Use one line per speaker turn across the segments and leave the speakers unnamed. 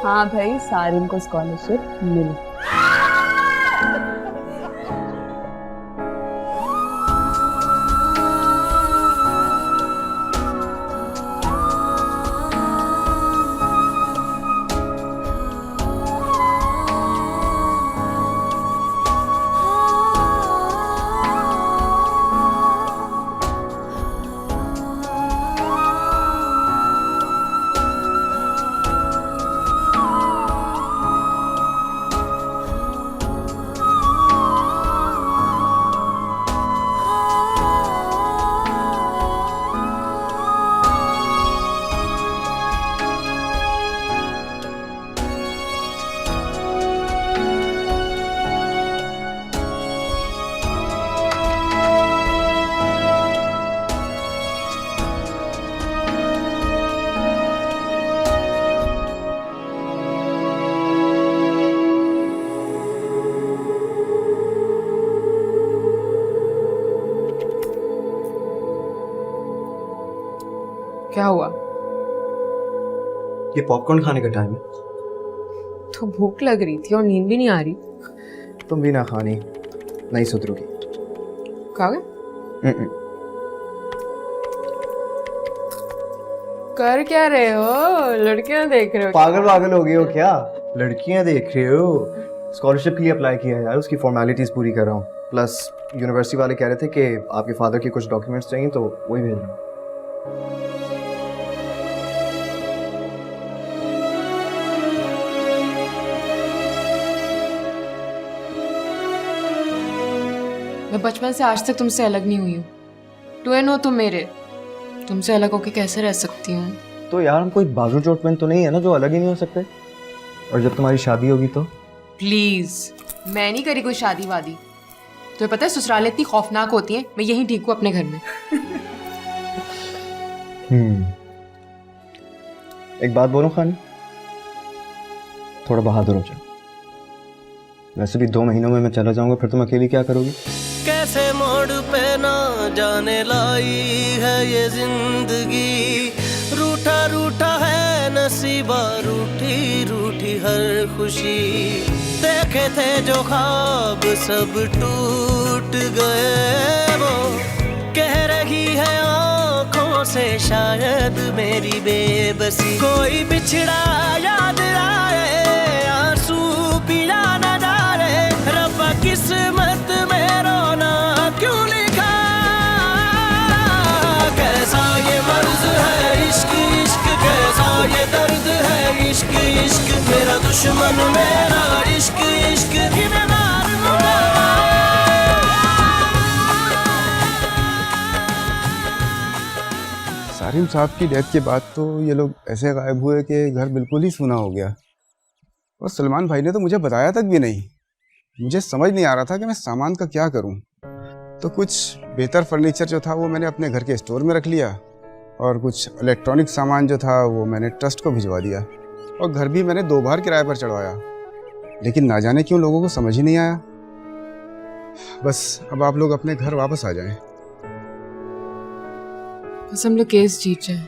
हाँ भाई, सारिन को स्कॉलरशिप मिली। क्या हुआ?
ये पॉपकॉर्न खाने का टाइम है।
तो भूख लग रही थी और नींद भी नहीं आ रही।
तुम भी ना खानी, नहीं सुधरोगी।
क्या कर क्या रहे हो? लड़कियां देख रहे हो?
पागल पागल हो गए हो क्या? लड़कियां देख रहे हो? स्कॉलरशिप के लिए अप्लाई किया है यार, उसकी फॉर्मेलिटीज पूरी कर रहा हूँ। प्लस यूनिवर्सिटी वाले कह रहे थे कि आपके फादर के कुछ डॉक्यूमेंट्स चाहिए, तो वही भेज रहा हूँ।
मैं बचपन से आज तक तुमसे अलग नहीं हुई हूँ। ट्विन हो तुम मेरे, तुमसे अलग होके कैसे रह सकती हूँ?
तो यार हम कोई बाजू चोटमैन तो नहीं है ना जो अलग ही नहीं हो सकते। और जब तुम्हारी शादी होगी तो?
प्लीज, मैं नहीं करी कोई शादी वादी। तुम्हें पता है ससुराल इतनी खौफनाक होती है, मैं यहीं ठीक हूँ अपने घर में।
एक बात बोलूं खानी, थोड़ा बहादुर हो जाओ। वैसे भी 2 महीनों में मैं चला जाऊंगा, फिर तुम अकेली क्या करोगी?
कैसे मोड़ पे ना जाने लाई है ये जिंदगी, रूठा रूठा है नसीबा, रूठी रूठी हर खुशी। देखे थे जो ख्वाब सब टूट गए, वो कह रही है आंखों से शायद मेरी बेबसी। कोई बिछड़ा याद आए, आंसू पिया न जाए, रब्बा किस्मत में रोना क्यों लिखा। कैसा ये मर्ज है इश्क इश्क, कैसा ये दर्द है इश्क इश्क। मेरा दुश्मन मेरा इश्क इश्क ही मैं मार लूंगा।
सारिम साहब की डेथ के बाद तो ये लोग ऐसे गायब हुए कि घर बिल्कुल ही सूना हो गया। और सलमान भाई ने तो मुझे बताया तक भी नहीं। मुझे समझ नहीं आ रहा था कि मैं सामान का क्या करूं। तो कुछ बेहतर फर्नीचर जो था वो मैंने अपने घर के स्टोर में रख लिया, और कुछ इलेक्ट्रॉनिक सामान जो था वो मैंने ट्रस्ट को भिजवा दिया, और घर भी मैंने 2 बार किराए पर चढ़वाया। लेकिन ना जाने क्यों लोगों को समझ ही नहीं आया। बस अब आप लोग अपने घर वापस आ जाएं।
बस हम लोग केस जीत जाए,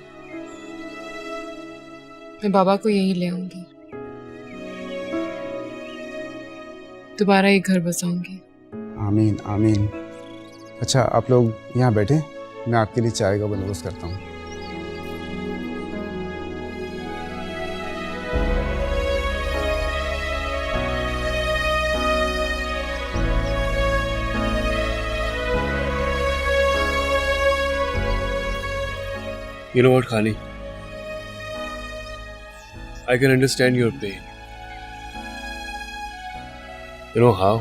मैं बाबा को यहीं ले आऊंगी, दोबारा एक घर बसाऊंगी।
आमीन आमीन। अच्छा आप लोग यहाँ बैठे, मैं आपके लिए चाय का बंदोबस्त करता हूँ।
You know what, Khani? I can understand your pain. You know how?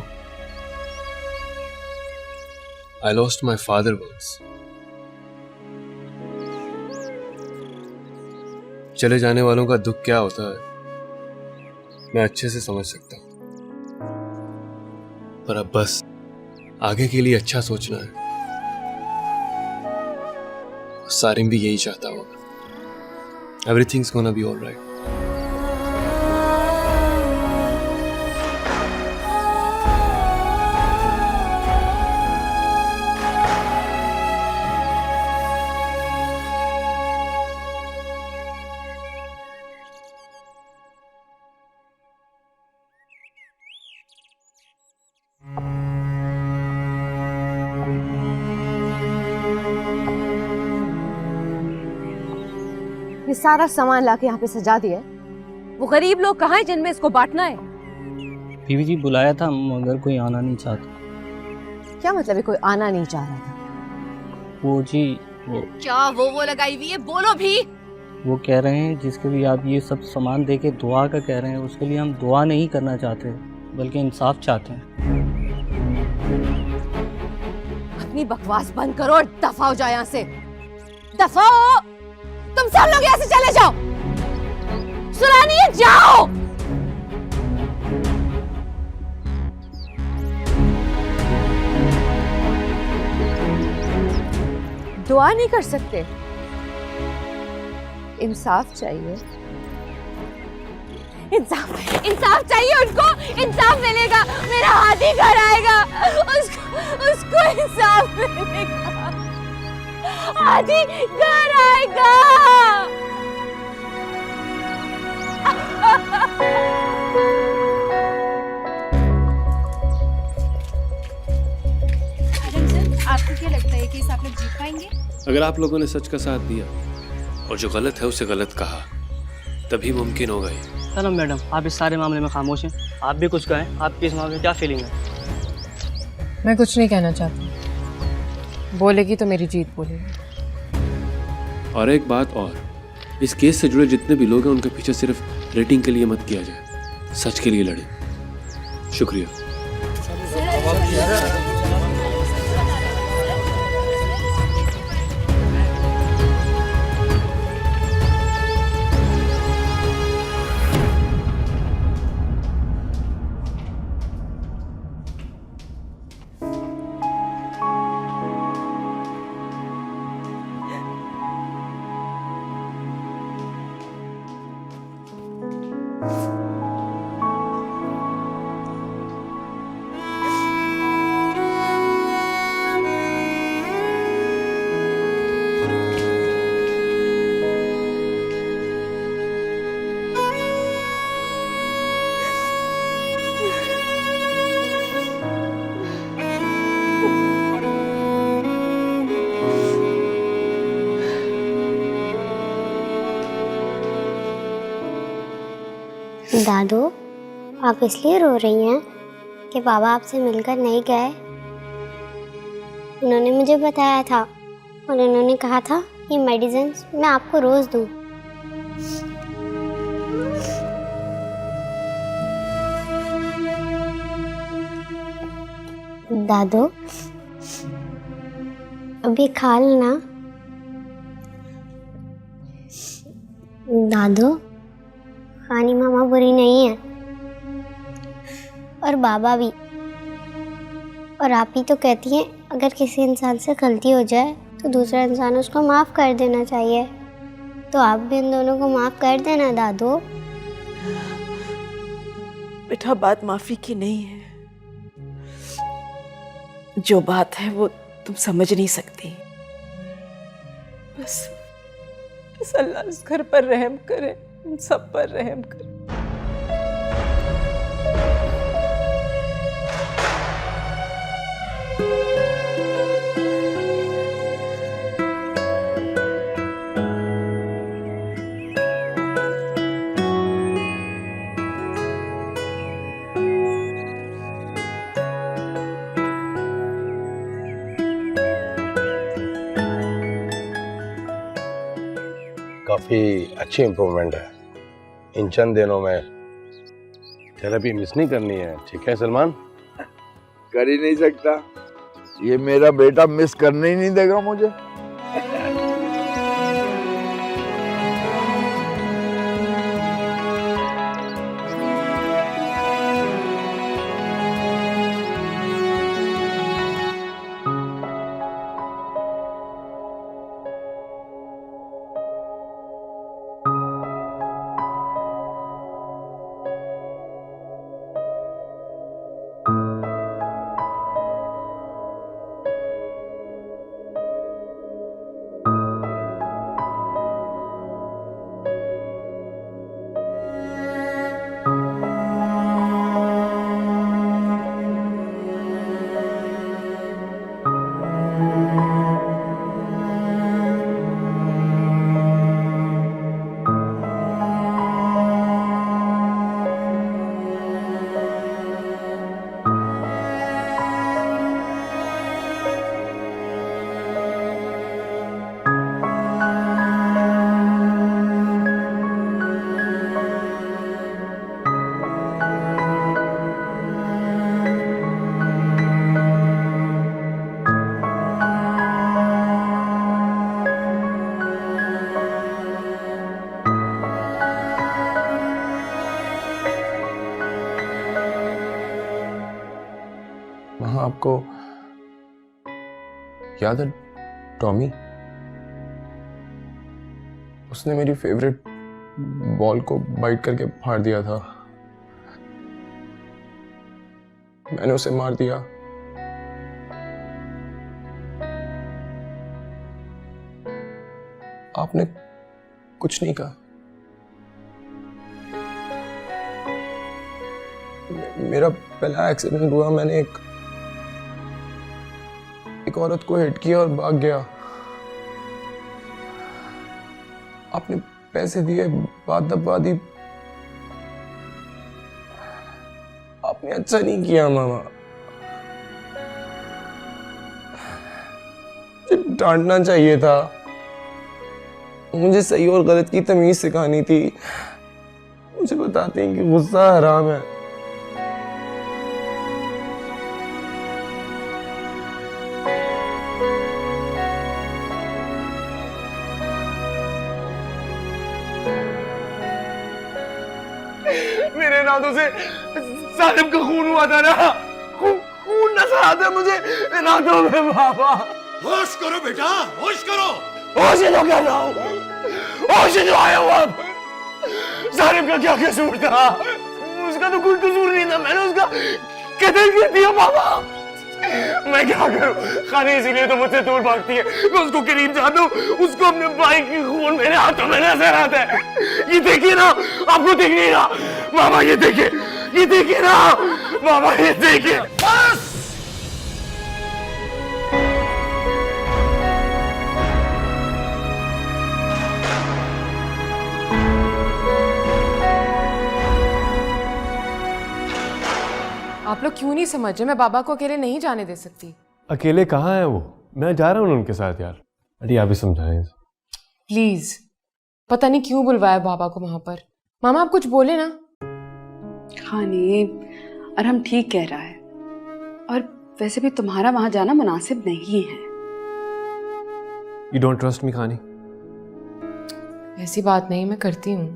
I lost my father once. चले जाने वालों का दुख क्या होता है मैं अच्छे से समझ सकता हूं, पर अब बस आगे के लिए अच्छा सोचना है। सारिम भी यही चाहता होगा। Everything's gonna be all right.
ये सारा सामान लाके यहाँ पे सजा दिया है। वो गरीब लोग कहाँ हैं जिनमें इसको बांटना है?
बीवी जी बुलाया था मगर कोई आना नहीं चाहता।
क्या मतलब है कोई आना नहीं चाह रहा था?
वो जी वो
क्या वो लगाई हुई है? बोलो भी।
वो कह रहे हैं जिसके भी आप ये सब सामान दे के दुआ का कह रहे हैं, उसके लिए हम दुआ नहीं करना चाहते बल्कि इंसाफ चाहते हैं।
अपनी बकवास बंद करो और दफा हो जाओ यहाँ से। दफा हो। तुम सब लोग यहाँ से चले जाओ। सुना नहीं है? जाओ। दुआ नहीं कर सकते? इंसाफ चाहिए। इंसाफ चाहिए उनको। इंसाफ मिलेगा। मेरा हाथी घर आएगा। उसको इंसाफ मिलेगा। हाथी घर आएगा।
आपको क्या लगता है कि इस आप लोग जीत पाएंगे?
अगर आप लोगों ने सच का साथ दिया और जो गलत है उसे गलत कहा, तभी मुमकिन होगा ये।
चलो मैडम, आप इस सारे मामले में खामोश हैं। आप भी कुछ कहें, आपकी इस मामले में क्या फीलिंग है?
मैं कुछ नहीं कहना चाहती। बोलेगी तो मेरी जीत बोलेगी।
और एक बात और, इस केस से जुड़े जितने भी लोग हैं उनके पीछे सिर्फ रेटिंग के लिए मत किया जाए, सच के लिए लड़े। शुक्रिया।
दादू, आप इसलिए रो रही हैं कि बाबा आपसे मिलकर नहीं गए? उन्होंने मुझे बताया था और उन्होंने कहा था ये मेडिसिन मैं आपको रोज़ दूँ। दादू, अभी खा लेना। दादू, खानी मामा बुरी नहीं है और बाबा भी। और आप ही तो कहती हैं अगर किसी इंसान से गलती हो जाए तो दूसरा इंसान उसको माफ़ कर देना चाहिए, तो आप भी इन दोनों को माफ़ कर देना दादू।
बेटा, बात माफी की नहीं है। जो बात है वो तुम समझ नहीं सकती। बस अल्लाह इस घर पर रहम करे, उन सब पर रहम करे।
काफ़ी अच्छी इम्प्रूवमेंट है इन चंद दिनों में। थेरेपी मिस नहीं करनी है, ठीक है सलमान?
कर ही नहीं सकता, ये मेरा बेटा मिस करने ही नहीं देगा मुझे।
आपको याद है टॉमी? उसने मेरी फेवरेट बॉल को बाइट करके फाड़ दिया था। मैंने उसे मार दिया। आपने कुछ नहीं कहा। मेरा पहला एक्सीडेंट हुआ, मैंने एक औरत को हिट किया और भाग गया। आपने पैसे दिए, बात दबा दी। आपने अच्छा नहीं किया मामा। मुझे डांटना चाहिए था। मुझे सही और गलत की तमीज सिखानी थी। मुझे बताते हैं कि गुस्सा हराम है। मेरे नादों से सालिम का खून हुआ था ना, खून नजर आता मुझे नादों में बाबा।
होश करो बेटा, होश करो।
होश ही तो कर रहा हूँ, होश ही तो आया हूँ अब। सालिम का क्या कसूर था? उसका तो कोई कसूर नहीं था, मैंने उसका कत्ल कर दिया बाबा। मैं क्या करूं? खाने इसीलिए तो मुझसे दूर भागती है। मैं उसको करीब जाता हूँ, उसको अपने भाई की खून मेरे हाथों में नजर आता है। ये देखिए ना, आपको दिख नहीं रहा मामा? ये देखिए ना मामा, ये देखिए।
बस
आप लोग क्यों नहीं समझ रहे? मैं बाबा को अकेले नहीं जाने दे सकती।
अकेले कहाँ है वो? मैं जा रहा हूँ उनके साथ यार। अरे आप ही समझाएं
प्लीज। पता नहीं क्यों बुलवाया बाबा को वहां पर। मामा आप कुछ बोले ना।
खानी, अरहम ठीक कह रहा है, और वैसे भी तुम्हारा वहां जाना मुनासिब नहीं है।
यू डोंट ट्रस्ट मी खानी?
ऐसी बात नहीं, मैं करती हूँ।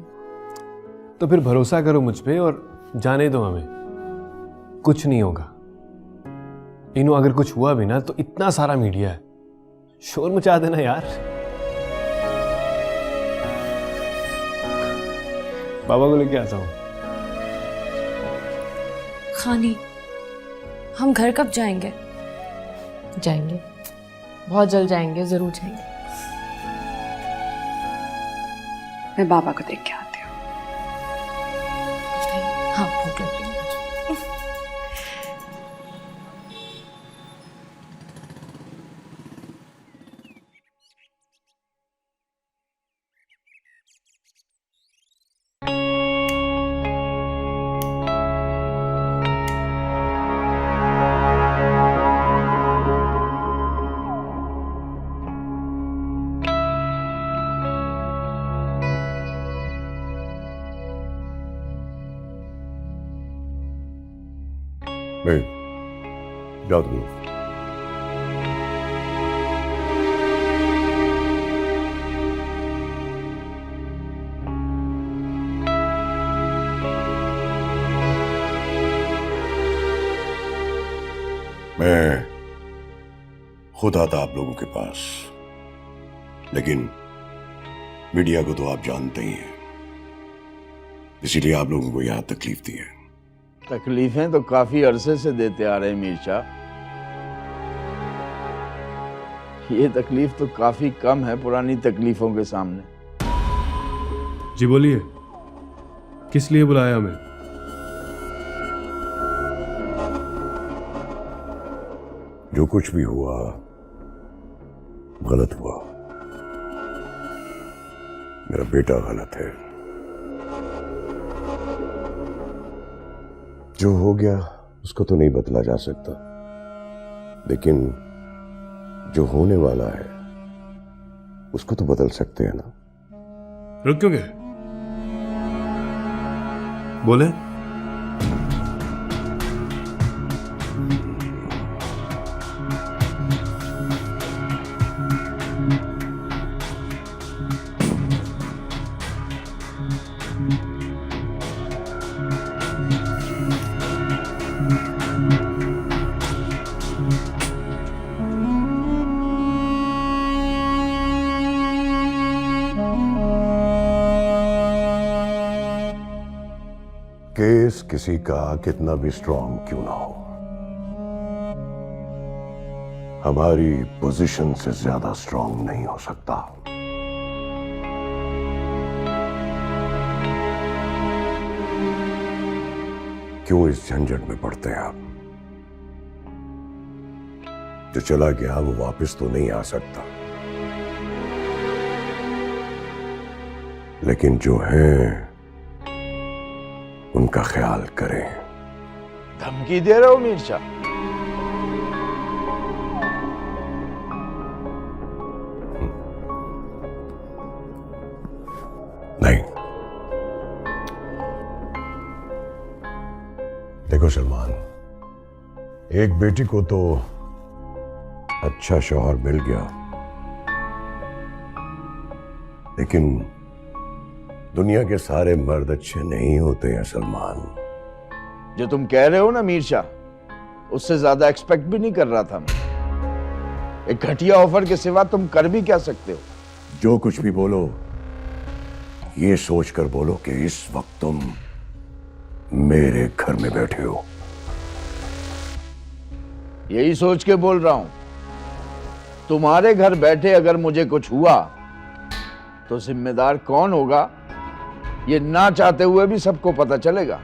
तो फिर भरोसा करो मुझ पे और जाने दो हमें। कुछ नहीं होगा। इन्हों अगर कुछ हुआ भी ना तो इतना सारा मीडिया है, शोर मचा देना यार। बाबा को लेके आता हूँ।
खानी, हम घर कब जाएंगे?
जाएंगे, बहुत जल्द जाएंगे, जरूर जाएंगे।
मैं बाबा को देख के आती हूँ।
हाँ भूख लग रही है।
जाओ तुम। मैं खुद आता आप लोगों के पास, लेकिन मीडिया को तो आप जानते ही हैं, इसीलिए आप लोगों को यहां तकलीफ दी है।
तकलीफें तो काफी अरसे से देते आ रहे हैं मीर शाह। ये तकलीफ तो काफी कम है पुरानी तकलीफों के सामने।
जी बोलिए, किस लिए बुलाया हमें?
जो कुछ भी हुआ गलत हुआ। मेरा बेटा गलत है। जो हो गया उसको तो नहीं बदला जा सकता, लेकिन जो होने वाला है उसको तो बदल सकते हैं ना।
रुक क्यों गए? बोले।
केस किसी का कितना भी स्ट्रांग क्यों ना हो, हमारी पोजीशन से ज्यादा स्ट्रांग नहीं हो सकता। क्यों इस झंझट में पड़ते हैं आप? जो चला गया वो वापस तो नहीं आ सकता, लेकिन जो हैं उनका ख्याल करें।
धमकी दे रहे हो मीर शाह?
नहीं, देखो सलमान, एक बेटी को तो अच्छा शौहर मिल गया, लेकिन दुनिया के सारे मर्द अच्छे नहीं होते हैं सलमान।
जो तुम कह रहे हो ना मीर शाह, उससे ज्यादा एक्सपेक्ट भी नहीं कर रहा था मैं। एक घटिया ऑफर के सिवा तुम कर भी क्या सकते हो?
जो कुछ भी बोलो, ये सोचकर बोलो कि इस वक्त तुम मेरे घर में बैठे हो।
यही सोच के बोल रहा हूं। तुम्हारे घर बैठे अगर मुझे कुछ हुआ तो जिम्मेदार कौन होगा, ये ना चाहते हुए भी सबको पता चलेगा।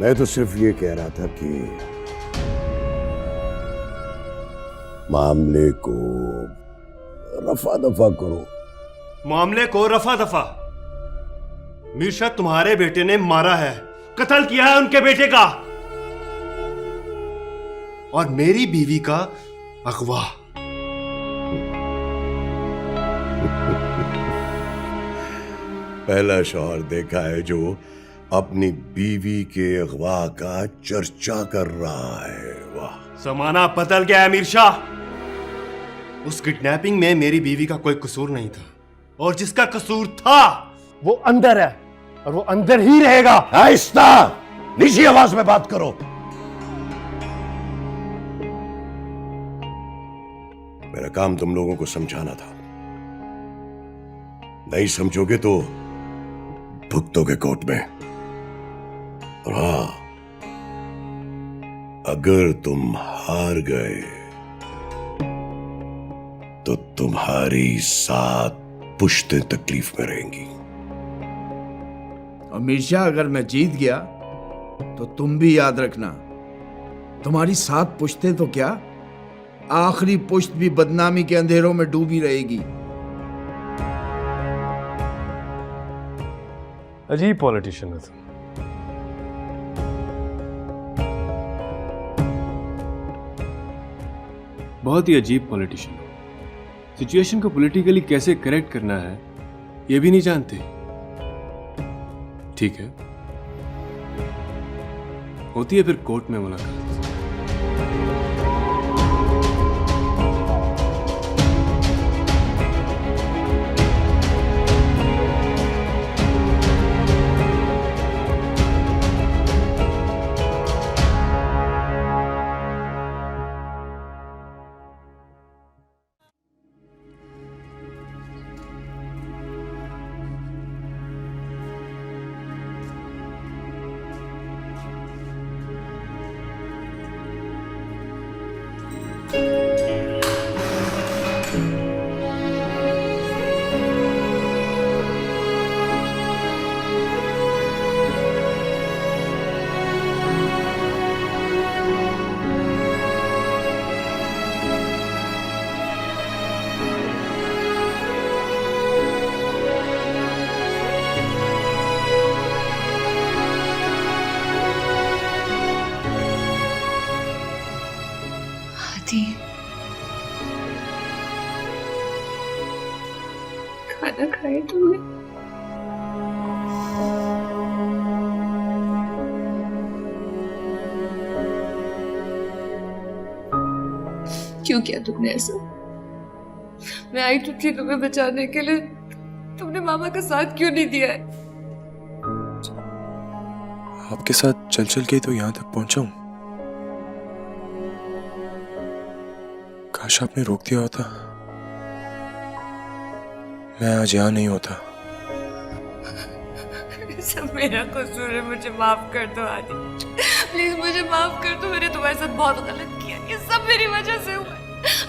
मैं तो सिर्फ ये कह रहा था कि मामले को रफा दफा करो।
मामले को रफा दफा? मीर शाह, तुम्हारे बेटे ने मारा है, कत्ल किया है उनके बेटे का, और मेरी बीवी का अगवा।
पहला शौहर देखा है जो अपनी बीवी के अगवा का चर्चा कर रहा है। वाह,
जमाना बदल गया है मीर शाह। उस किडनैपिंग में मेरी बीवी का कोई कसूर नहीं था, और जिसका कसूर था वो अंदर है, और वो अंदर ही रहेगा।
आहिस्ता, नीची आवाज में बात करो। मेरा काम तुम लोगों को समझाना था, नहीं समझोगे तो भुगतोगे कोर्ट में। और हाँ, अगर तुम हार गए तो तुम्हारी 7 पुश्तें तकलीफ में रहेंगी।
और मीर शाह, अगर मैं जीत गया तो तुम भी याद रखना, तुम्हारी 7 पुश्तें तो क्या, आखिरी पुश्त भी बदनामी के अंधेरों में डूबी रहेगी।
अजीब पॉलिटिशियन है तुम। बहुत ही अजीब पॉलिटिशियन हो। सिचुएशन को पॉलिटिकली कैसे करेक्ट करना है ये भी नहीं जानते। ठीक है, होती है फिर कोर्ट में मुलाकात।
खाना खाया तुमने? क्यों किया तुमने ऐसा? मैं आई तो थी तुम्हें बचाने के लिए, तुमने मामा का साथ क्यों नहीं दिया है?
आपके साथ चल चल के तो यहाँ तक पहुंचा हूं। काश आपने रोक दिया होता मैं आज यहाँ नहीं होता।
सब मेरा कसूर है, मुझे माफ कर दो आदि। प्लीज मुझे माफ कर दो, मैंने तुम्हारे साथ बहुत गलत किया, ये सब मेरी वजह से हुआ है।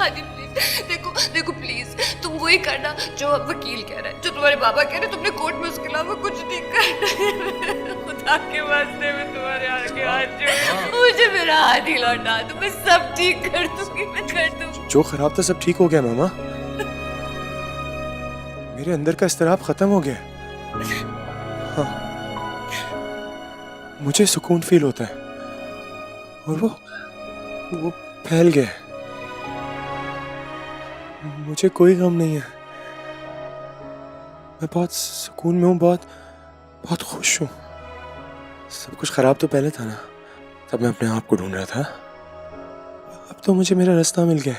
आदि प्लीज देखो देखो, प्लीज तुम वही करना जो अब वकील कह रहा है, जो तुम्हारे बाबा कह रहे हैं। तुमने कोर्ट में उसके अलावा कुछ नहीं करना। खुदा के वास्ते में तुम्हारे आगे हाथ जोड़, मुझे मेरा आदि लौटा दो, मैं सब ठीक कर दूंगी, मैं कर दूंगी।
जो खराब था सब ठीक हो गया मामा। मेरे अंदर का इस्तिराब खत्म हो गया। हाँ, मुझे सुकून फील होता है और वो फैल गया है। मुझे कोई गम नहीं है, मैं बहुत सुकून में हूँ, बहुत खुश हूँ। सब कुछ खराब तो पहले था ना, तब मैं अपने आप को ढूंढ रहा था। अब तो मुझे मेरा रास्ता मिल गया।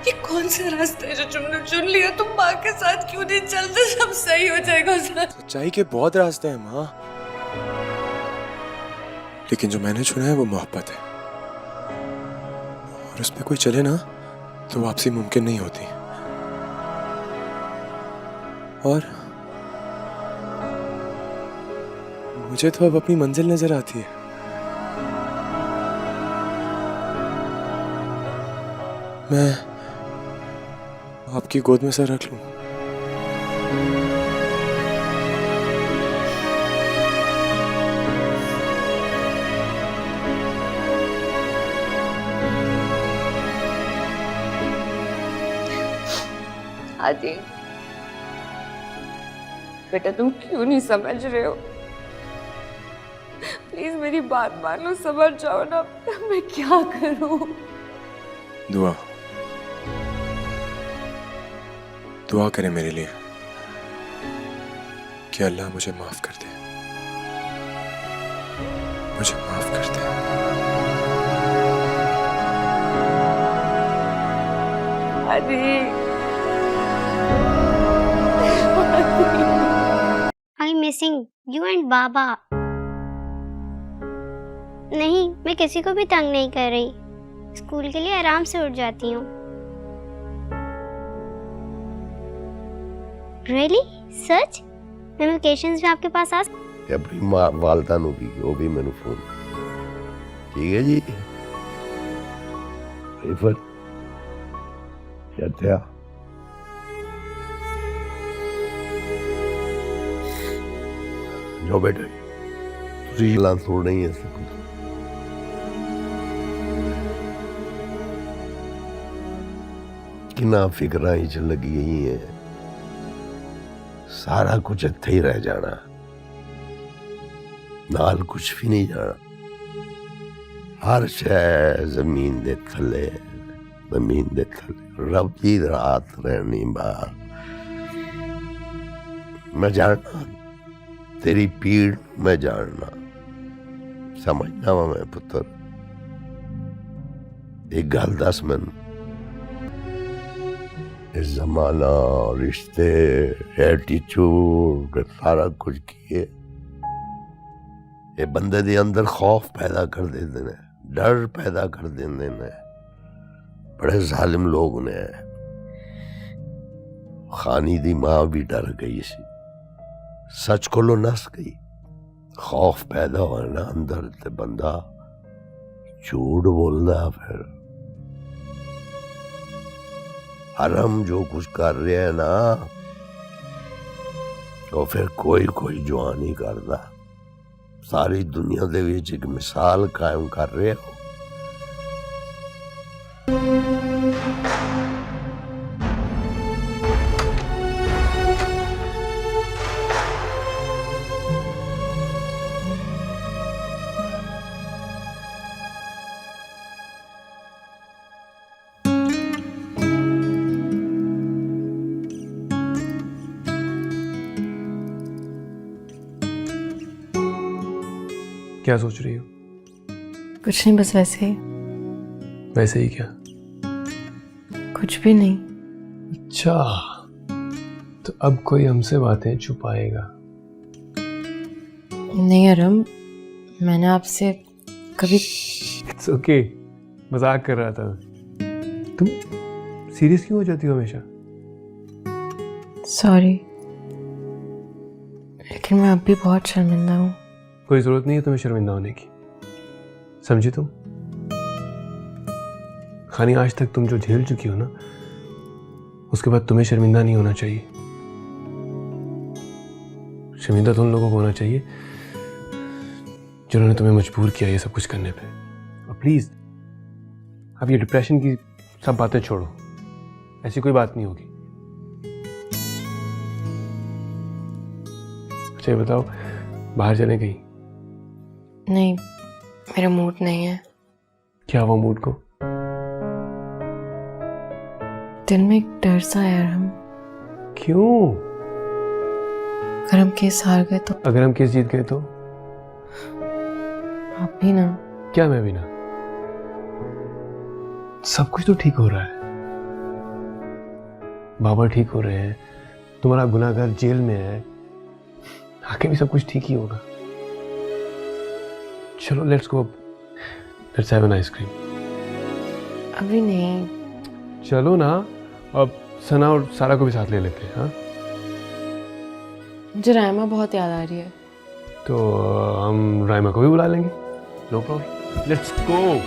ये कौन सा रास्ता है जो तुमने चुन लिया? तुम माँ के साथ क्यों नहीं चलते? सब सही हो जाएगा।
सच्चाई के बहुत रास्ते हैं माँ, लेकिन जो मैंने चुना है वो मोहब्बत है, और उस पे कोई चले ना तो वापसी मुमकिन नहीं होती। और मुझे तो अब अपनी मंजिल नजर आती है। मैं आपकी गोद में सर रख लूं।
आदि बेटा, तुम क्यों नहीं समझ रहे हो? प्लीज मेरी बात मानो, समझ जाओ ना। मैं क्या करूं?
दुआ करें मेरे लिए कि अल्लाह मुझे माफ कर दे, मुझे माफ कर दे।
I'm missing you and बाबा। नहीं, मैं किसी को भी तंग नहीं कर रही। स्कूल के लिए आराम से उठ जाती हूँ। Really? सच? मैं वेकेशंस में आपके पास आ
सकती? अपनी माँ वालदा नू भी, वो भी मैंने फोन। ठीक है जी। रिफर क्या जो बेटा तुझे लान छोड़ नहीं है इसलिए किना फिक्र ही च लगी गई है। सारा कुछ इत्थे ही रह जाना, नाल कुछ भी नहीं जाना। हर शय जमीन दे थले, जमीन दे थले। रब की रात रहनी बाहर। मैं जानना तेरी पीड़, मैं जानना समझना वा मैं पुत्र। एक गल दस मैनू, जमाना, रिश्ते, एटीट्यूड, सारा कुछ किए ये बंदे दे अंदर खौफ पैदा कर देते ने, डर पैदा कर देते ने। बड़े जालिम लोग ने। खानी दी मां भी डर गई सी, सच कोलो नस गई। खौफ पैदा होया ना अंदर ते बंदा झूठ बोलदा। फिर हरम जो कुछ कर रहा है ना, तो फिर कोई जुआन ही करदा। सारी दुनिया दे विच एक मिसाल कायम कर रहे हो।
क्या सोच रही हो?
कुछ नहीं, बस वैसे ही।
वैसे ही क्या?
कुछ भी नहीं।
अच्छा, तो अब कोई हमसे बातें छुपाएगा?
नहीं अरम, मैंने आपसे कभी।
इट्स ओके, मजाक कर रहा था। तुम सीरियस क्यों हो जाती हो हमेशा?
सॉरी, लेकिन मैं अब भी बहुत शर्मिंदा हूँ।
कोई जरूरत नहीं है तुम्हें शर्मिंदा होने की, समझी तुम? खानी आज तक तुम जो झेल चुकी हो ना, उसके बाद तुम्हें शर्मिंदा नहीं होना चाहिए। शर्मिंदा तो उन लोगों को होना चाहिए जिन्होंने तुम्हें मजबूर किया ये सब कुछ करने पे। और प्लीज अब ये डिप्रेशन की सब बातें छोड़ो, ऐसी कोई बात नहीं होगी। अच्छा ये बताओ, बाहर चले गई?
नहीं, मेरा मूड नहीं है।
क्या हुआ मूड को?
दिल में एक डर सा है अरहम।
क्यों?
अगर हम केस हार गए तो?
अगर हम केस जीत गए तो?
आप भी ना।
क्या मैं भी ना? सब कुछ तो ठीक हो रहा है, बाबा ठीक हो रहे हैं, तुम्हारा गुनाहगार जेल में है, आगे भी सब कुछ ठीक ही होगा। चलो let's go, let's have an ice cream.
अभी नहीं।
चलो ना, अब सना और सारा को भी साथ ले लेते हैं। हाँ,
मुझे रायमा बहुत याद आ रही है।
तो हम रायमा को भी बुला लेंगे, no problem, let's go.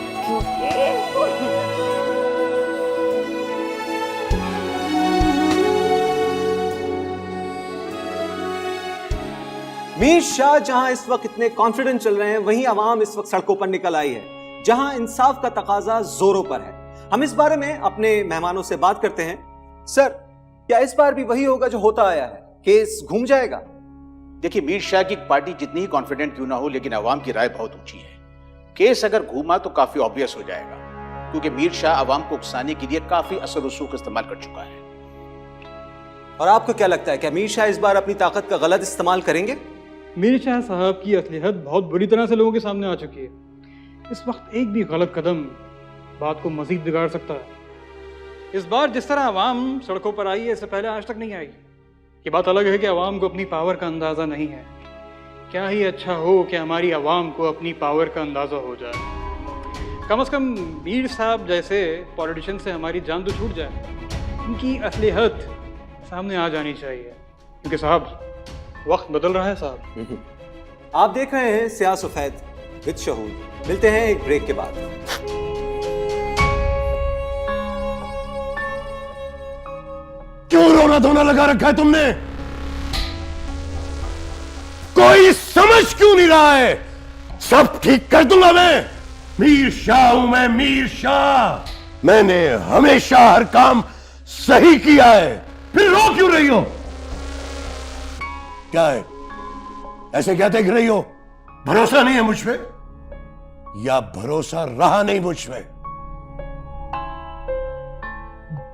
Mir Shah जहां इस वक्त इतने कॉन्फिडेंट चल रहे हैं, वहीं अवाम इस वक्त सड़कों पर निकल आई है, जहां इंसाफ का तकाजा जोरों पर है। हम इस बारे में अपने मेहमानों से बात करते हैं। सर, क्या इस बार भी वही होगा जो होता आया है? केस घूम जाएगा?
देखिए, मीर शाह की पार्टी जितनी ही कॉन्फिडेंट क्यों ना हो, लेकिन अवाम की राय बहुत ऊंची है। केस अगर घूमा तो काफी ऑब्वियस हो जाएगा, क्योंकि मीर शाह अवाम को उकसाने के लिए काफी असर रसूख इस्तेमाल कर चुका है।
और आपको क्या लगता है, क्या मीर शाह इस बार अपनी ताकत का गलत इस्तेमाल करेंगे?
मीर शाह साहब की असलियत बहुत बुरी तरह से लोगों के सामने आ चुकी है। इस वक्त एक भी गलत कदम बात को मजीद बिगाड़ सकता है। इस बार जिस तरह अवाम सड़कों पर आई है, इससे पहले आज तक नहीं आई। ये बात अलग है कि अवाम को अपनी पावर का अंदाज़ा नहीं है। क्या ही अच्छा हो कि हमारी अवाम को अपनी पावर का अंदाज़ा हो जाए। कम से कम मीर साहब जैसे पॉलिटिशियन से हमारी जान तो छूट जाए, उनकी असलियत सामने आ जानी चाहिए। क्योंकि साहब, वक्त बदल रहा है साहब।
आप देख रहे हैं सियाह सफेद विद शहूद। मिलते हैं एक ब्रेक के बाद।
क्यों रोना धोना लगा रखा है तुमने? कोई समझ क्यों नहीं रहा है? सब ठीक कर दूंगा मैं। मीर शाह हूं मैं, मीर शाह। मैंने हमेशा हर काम सही किया है, फिर रो क्यों रही हो? क्या है, ऐसे क्या देख रही हो? भरोसा नहीं है मुझ पे, या भरोसा रहा नहीं मुझ पे?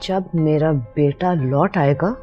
जब मेरा बेटा लौट आएगा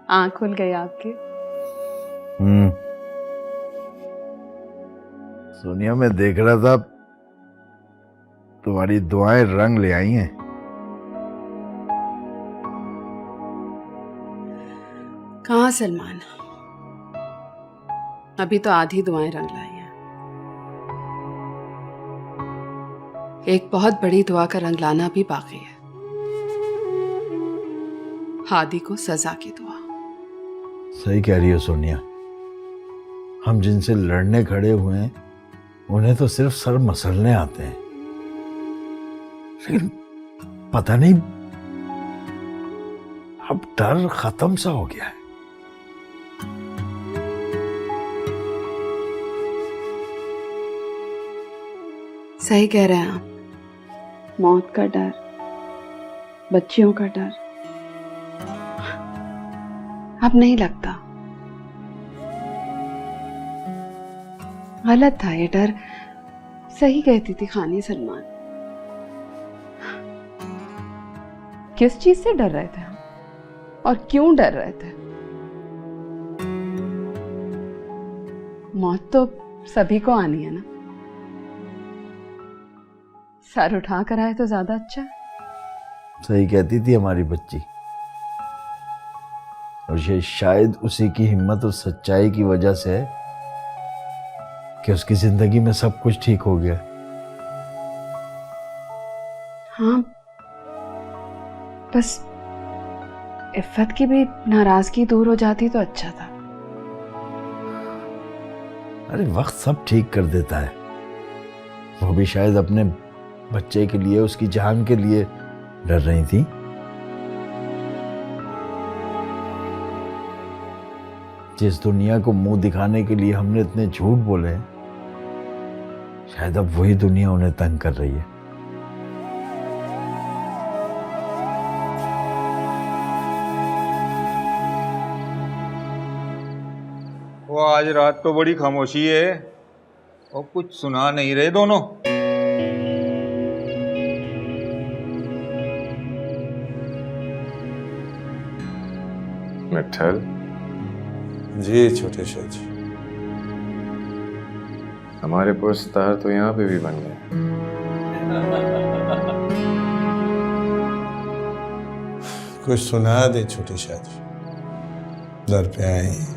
आँख खुल गई आपकी।
सोनिया, मैं देख रहा था तुम्हारी दुआएं रंग ले आई हैं।
कहाँ सलमान, अभी तो आधी दुआएं रंग लाई हैं। एक बहुत बड़ी दुआ का रंग लाना भी बाकी है। हादी को सजा की दुआ।
सही कह रही हो सोनिया,
हम जिनसे लड़ने खड़े हुए हैं उन्हें तो सिर्फ सर मसलने आते हैं, लेकिन पता नहीं अब डर खत्म सा हो गया है।
सही कह रहे हैं आप। मौत का डर, बच्चियों का डर अब नहीं लगता। गलत था ये डर। सही कहती थी खानी सलमान। किस चीज से डर रहे थे हम और क्यों डर रहे थे? मौत तो सभी को आनी है ना। सर उठा कर आए तो ज्यादा अच्छा है।
सही कहती थी हमारी बच्ची, और ये शायद उसी की हिम्मत और सच्चाई की वजह से है कि उसकी जिंदगी में सब कुछ ठीक हो गया।
हाँ, बस इफ़्फ़त की भी नाराजगी दूर हो जाती तो अच्छा था।
अरे वक्त सब ठीक कर देता है। वो भी शायद अपने बच्चे के लिए, उसकी जान के लिए डर रही थी। जिस दुनिया को मुंह दिखाने के लिए हमने इतने झूठ बोले हैं, शायद अब वही दुनिया उन्हें तंग कर रही है।
वो आज रात तो बड़ी खामोशी है और कुछ सुना नहीं रहे दोनों।
मिठल जी, छोटे शाह जी, हमारे पुरस्कार तो यहाँ पे भी बन गए।
कुछ सुना दे छोटे शाह जी, दर पे आए हैं।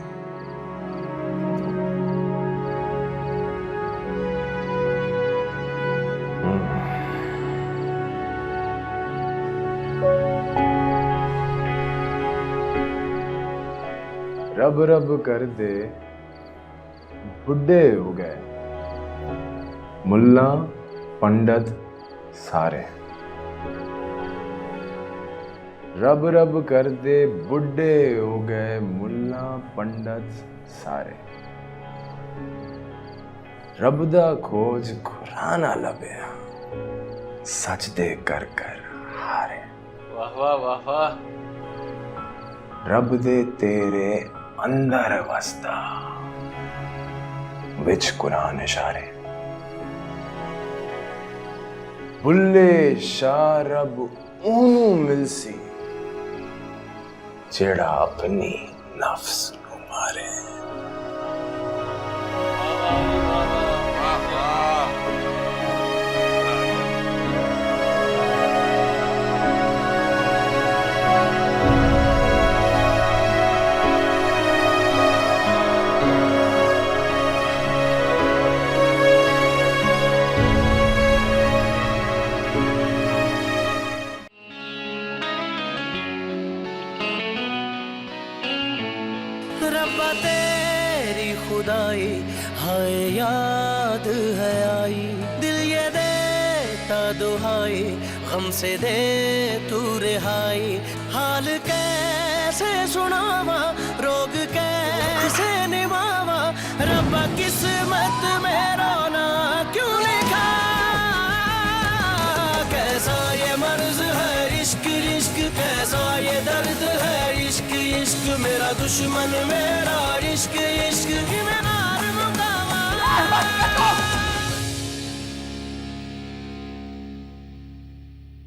रब रब कर दे बुढ़े हो गए मुल्ला पंडित सारे। रब रब कर दे बुढ़े हो गए मुल्ला पंडित सारे। रब दा खोज खुराना लभया सजदे कर कर हारे।
वाह वाह वाह वाह।
रब दे तेरे अंदर वसदा विच कुरान इशारे। बुल्ले शाह रब ऊनू मिलसी जेड़ा अपनी नफ्स नू मारे।
रब्बा तेरी खुदाई हाय याद है आई। दिल ये देता दुहाई गम से दे तू रिहाई। हाल कैसे सुनावा रोग कैसे निभावा। रब्बा किस्मत में रोना क्यों लिखा। कैसा ये मर्ज है इश्क इश्क, कैसा ये दर्द है इश्क इश्क। मेरा दुश्मन मेरा इश्क इश्क।